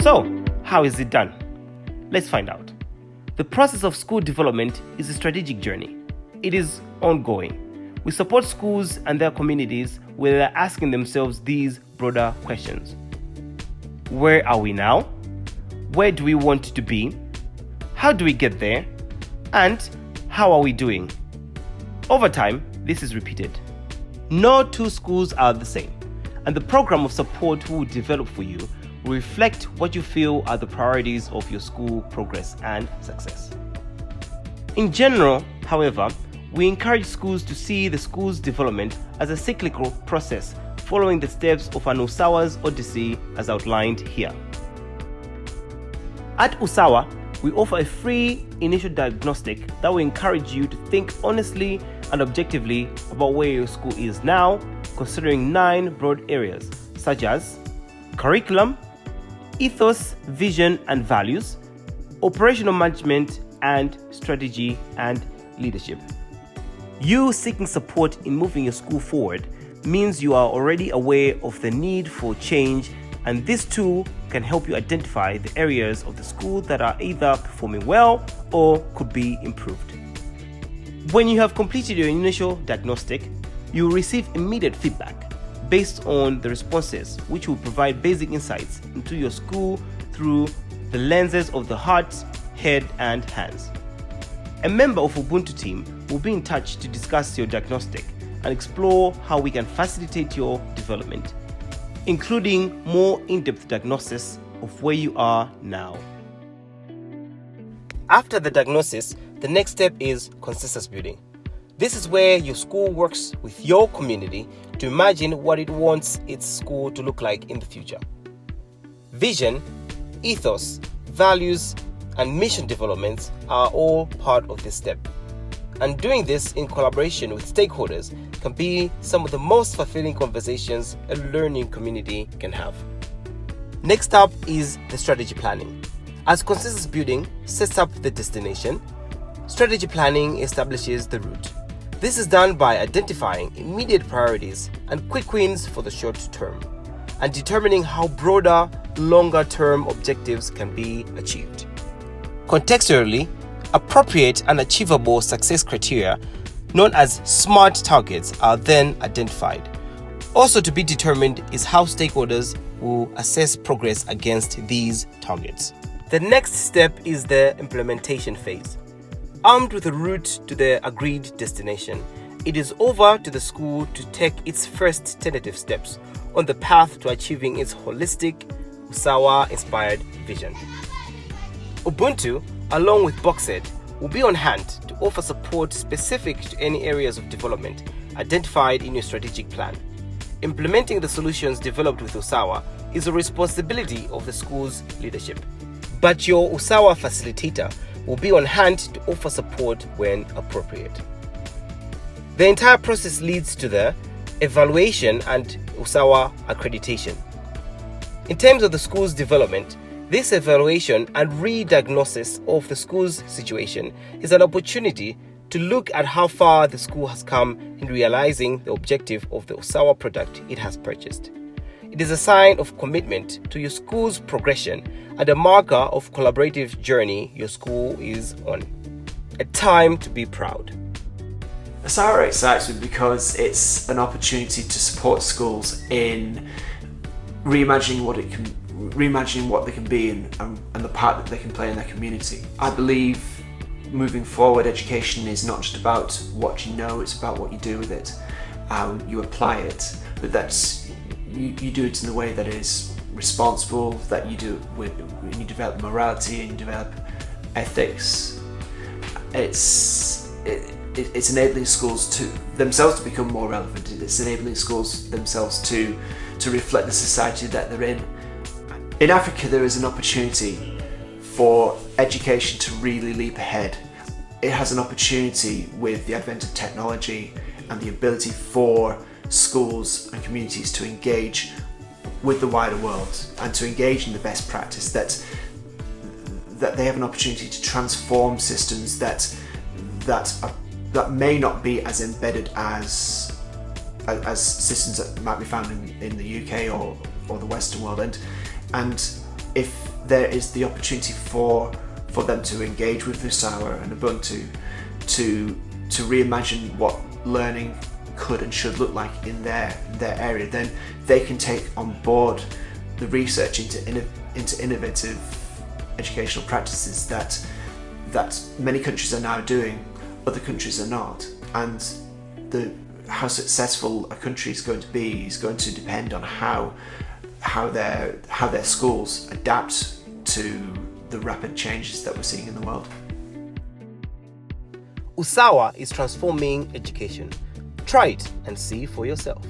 So, how is it done? Let's find out. The process of school development is a strategic journey. It is ongoing. We support schools and their communities where they're asking themselves these broader questions. Where are we now? Where do we want to be? How do we get there? And how are we doing? Over time, this is repeated. No two schools are the same, and the program of support we will develop for you will reflect what you feel are the priorities of your school progress and success. In general, however, we encourage schools to see the school's development as a cyclical process following the steps of an Usawa's Odyssey as outlined here. At Usawa, we offer a free initial diagnostic that will encourage you to think honestly and objectively about where your school is now, considering 9 broad areas such as curriculum, ethos, vision and values, operational management, and strategy and leadership. You seeking support in moving your school forward means you are already aware of the need for change, and this tool can help you identify the areas of the school that are either performing well or could be improved. When you have completed your initial diagnostic, you will receive immediate feedback based on the responses, which will provide basic insights into your school through the lenses of the heart, head, and hands. A member of Ubuntu team will be in touch to discuss your diagnostic and explore how we can facilitate your development, including more in-depth diagnosis of where you are now. After the diagnosis, the next step is consensus building. This is where your school works with your community to imagine what it wants its school to look like in the future. Vision, ethos, values, and mission developments are all part of this step. And doing this in collaboration with stakeholders can be some of the most fulfilling conversations a learning community can have. Next up is the strategy planning. As consensus building sets up the destination, strategy planning establishes the route. This is done by identifying immediate priorities and quick wins for the short term, and determining how broader, longer-term objectives can be achieved. Contextually, appropriate and achievable success criteria, known as SMART targets, are then identified. Also to be determined is how stakeholders will assess progress against these targets. The next step is the implementation phase. Armed with a route to the agreed destination, it is over to the school to take its first tentative steps on the path to achieving its holistic, Usawa-inspired vision. Ubuntu, along with Boxed, will be on hand to offer support specific to any areas of development identified in your strategic plan. Implementing the solutions developed with Usawa is a responsibility of the school's leadership, but your Usawa facilitator will be on hand to offer support when appropriate. The entire process leads to the evaluation and Usawa accreditation. In terms of the school's development, this evaluation and re-diagnosis of the school's situation is an opportunity to look at how far the school has come in realizing the objective of the Usawa product it has purchased. It is a sign of commitment to your school's progression and a marker of collaborative journey your school is on. A time to be proud. Usawa excites me because it's an opportunity to support schools in reimagining what they can be and the part that they can play in their community. I believe moving forward, education is not just about what you know, it's about what you do with it, how you apply it, but that's you do it in a way that is responsible, that you do with, you develop morality and you develop ethics. It's enabling schools to themselves to become more relevant. It's enabling schools themselves to reflect the society that they're in. In Africa, there is an opportunity for education to really leap ahead. It has an opportunity with the advent of technology and the ability for schools and communities to engage with the wider world and to engage in the best practice, that they have an opportunity to transform systems that may not be as embedded as systems that might be found in the UK or the Western world. And if there is the opportunity for them to engage with Usawa and Ubuntu to reimagine what learning could and should look like in their area. Then they can take on board the research into innovative educational practices that many countries are now doing, other countries are not. And how successful a country is going to be is going to depend on how their schools adapt to the rapid changes that we're seeing in the world. Usawa is transforming education. Try it and see for yourself.